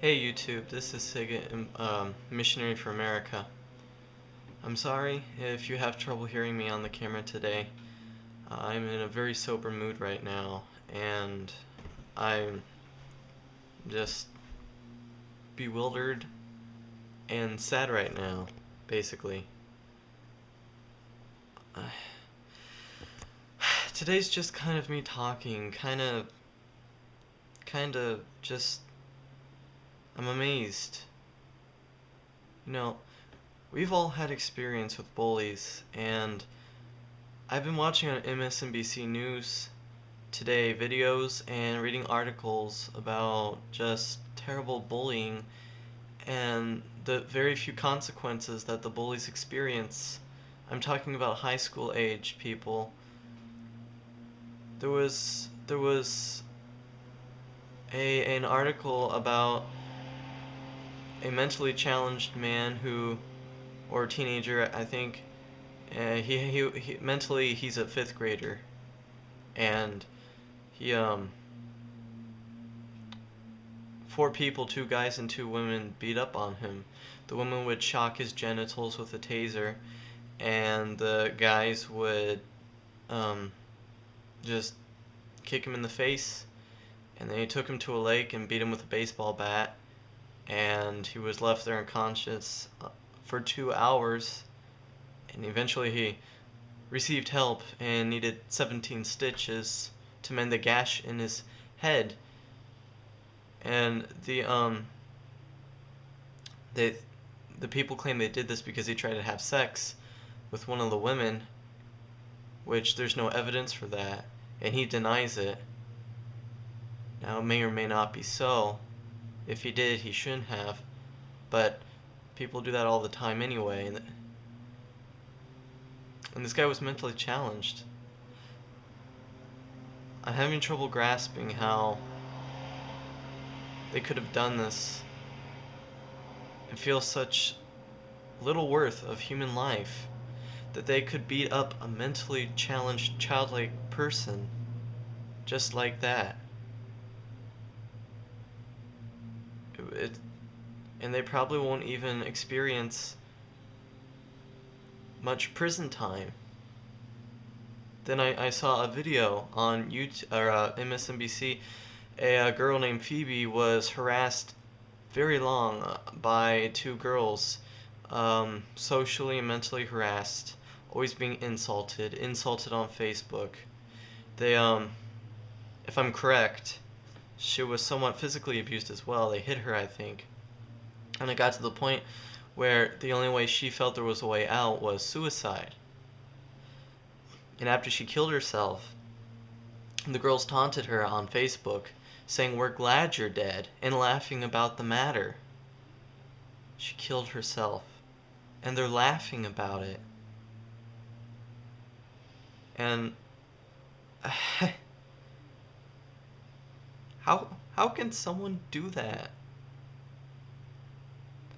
Hey YouTube, this is Sig, Missionary for America. I'm sorry if you have trouble hearing me on the camera today. I'm in a very sober mood right now, and I'm just bewildered and sad right now, basically. Today's just kind of me talking, kind of just, I'm amazed. You know, we've all had experience with bullies, and I've been watching on MSNBC News today videos and reading articles about just terrible bullying and the very few consequences that the bullies experience. I'm talking about high school age people. There was an article about a mentally challenged man who, or teenager, I think. He mentally he's a fifth grader, and he 4 people, 2 guys and 2 women, beat up on him. The women would shock his genitals with a taser, and the guys would just kick him in the face, and then he took him to a lake and beat him with a baseball bat, and he was left there unconscious for 2 hours, and eventually he received help and needed 17 stitches to mend the gash in his head. And the people claim they did this because he tried to have sex with one of the women, which there's no evidence for that, and he denies it. Now, it may or may not be so. If he did, he shouldn't have, but people do that all the time anyway. And this guy was mentally challenged. I'm having trouble grasping how they could have done this and feel such little worth of human life that they could beat up a mentally challenged childlike person just like that. And they probably won't even experience much prison time. Then I saw a video on YouTube or MSNBC. A girl named Phoebe was harassed very long by 2 girls, socially and mentally harassed, always being insulted on Facebook. They, if I'm correct, she was somewhat physically abused as well. They hit her, I think. And it got to the point where the only way she felt there was a way out was suicide. And after she killed herself, the girls taunted her on Facebook, saying, "We're glad you're dead," and laughing about the matter. She killed herself, and they're laughing about it. And how can someone do that?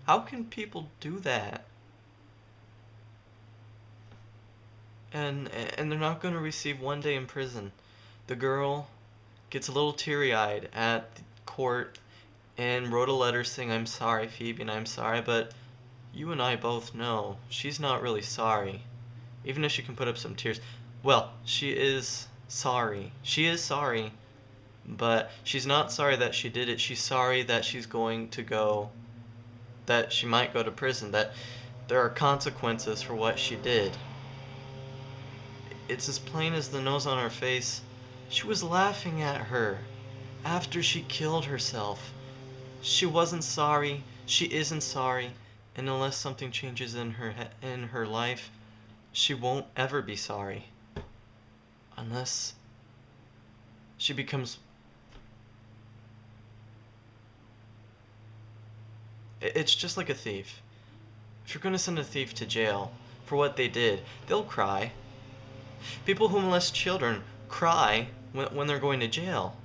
How can people do that? And they're not going to receive 1 day in prison. The girl gets a little teary-eyed at the court and wrote a letter saying, "I'm sorry, Phoebe, and I'm sorry, but you and I both know she's not really sorry." Even if she can put up some tears. Well, she is sorry. She is sorry, but she's not sorry that she did it. She's sorry that that she might go to prison, that there are consequences for what she did. It's as plain as the nose on her face. She was laughing at her after she killed herself. She wasn't sorry. She isn't sorry. And unless something changes in her life, she won't ever be sorry. Unless she becomes... It's just like a thief. If you're going to send a thief to jail for what they did, they'll cry. People who molest children cry when they're going to jail.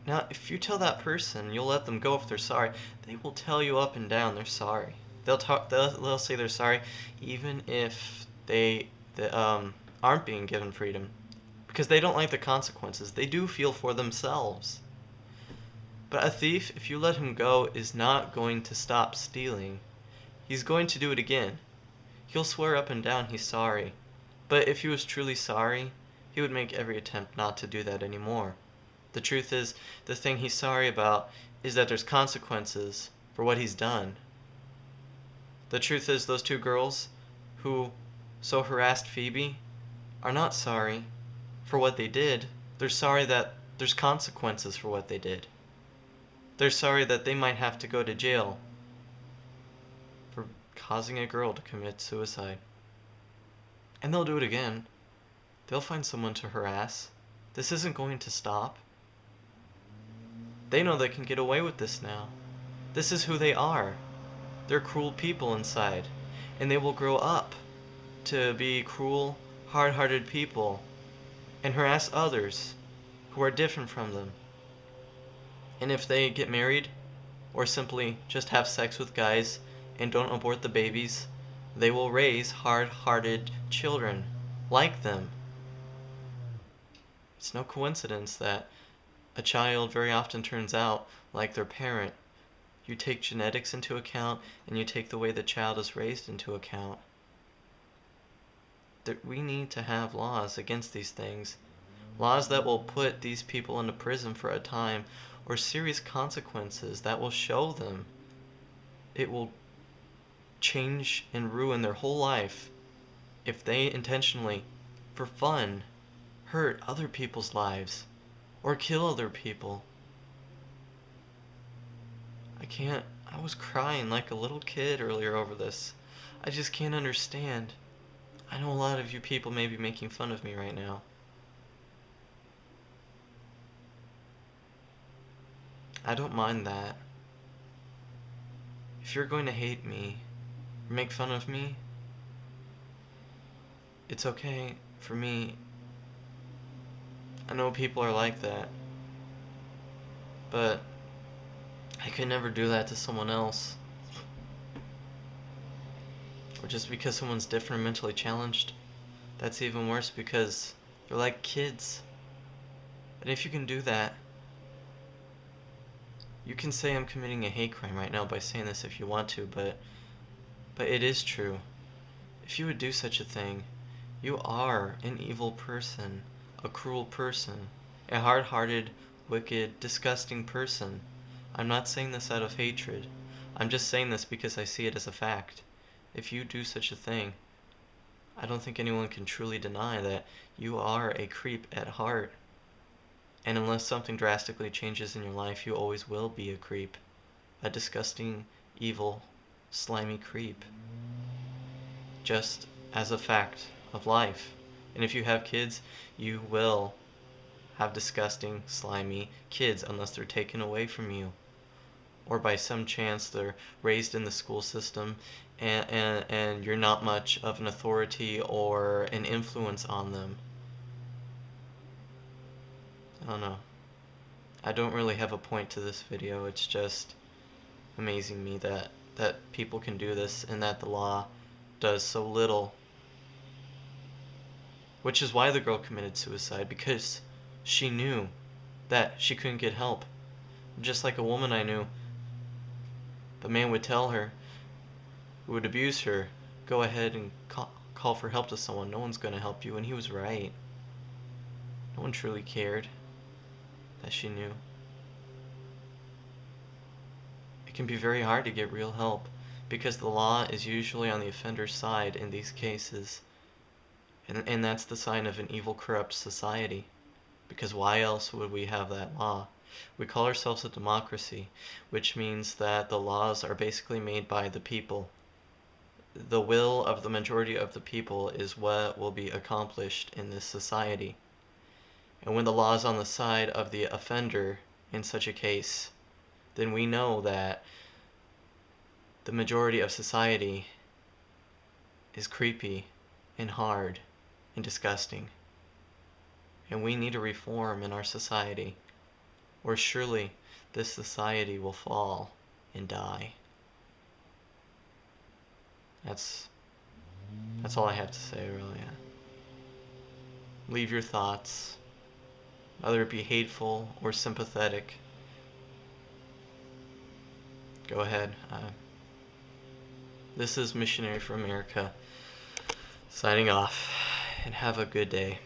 Now, if you tell that person you'll let them go if they're sorry, they will tell you up and down they're sorry. They'll say they're sorry even if they aren't being given freedom, because they don't like the consequences. They do feel for themselves. But a thief, if you let him go, is not going to stop stealing. He's going to do it again. He'll swear up and down he's sorry. But if he was truly sorry, he would make every attempt not to do that anymore. The truth is, the thing he's sorry about is that there's consequences for what he's done. The truth is, those two girls who so harassed Phoebe are not sorry for what they did. They're sorry that there's consequences for what they did. They're sorry that they might have to go to jail for causing a girl to commit suicide. And they'll do it again. They'll find someone to harass. This isn't going to stop. They know they can get away with this now. This is who they are. They're cruel people inside. And they will grow up to be cruel, hard-hearted people and harass others who are different from them. And if they get married or simply just have sex with guys and don't abort the babies, they will raise hard-hearted children like them. It's no coincidence that a child very often turns out like their parent. You take genetics into account and you take the way the child is raised into account. That we need to have laws against these things. Laws that will put these people into prison for a time, or serious consequences that will show them it will change and ruin their whole life if they intentionally, for fun, hurt other people's lives or kill other people. I was crying like a little kid earlier over this. I just can't understand. I know a lot of you people may be making fun of me right now. I don't mind that. If you're going to hate me or make fun of me, it's okay for me. I know people are like that, but I could never do that to someone else. Or just because someone's different or mentally challenged, that's even worse because they're like kids. And if you can do that, you can say I'm committing a hate crime right now by saying this if you want to, but it is true. If you would do such a thing, you are an evil person, a cruel person, a hard-hearted, wicked, disgusting person. I'm not saying this out of hatred. I'm just saying this because I see it as a fact. If you do such a thing, I don't think anyone can truly deny that you are a creep at heart. And unless something drastically changes in your life, you always will be a creep. A disgusting, evil, slimy creep. Just as a fact of life. And if you have kids, you will have disgusting, slimy kids unless they're taken away from you. Or by some chance they're raised in the school system and you're not much of an authority or an influence on them. I don't know. I don't really have a point to this video. It's just amazing me that people can do this and that the law does so little. Which is why the girl committed suicide, because she knew that she couldn't get help. Just like a woman I knew, the man would tell her, who would abuse her, go ahead and call for help to someone. No one's going to help you. And he was right. No one truly cared that she knew. It can be very hard to get real help because the law is usually on the offender's side in these cases. And that's the sign of an evil, corrupt society. Because why else would we have that law? We call ourselves a democracy, which means that the laws are basically made by the people. The will of the majority of the people is what will be accomplished in this society. And when the law is on the side of the offender in such a case, then we know that the majority of society is creepy and hard and disgusting. And we need a reform in our society, or surely this society will fall and die. That's all I have to say, really. Leave your thoughts, whether it be hateful or sympathetic. go ahead. This is Missionary for America signing off, and have a good day.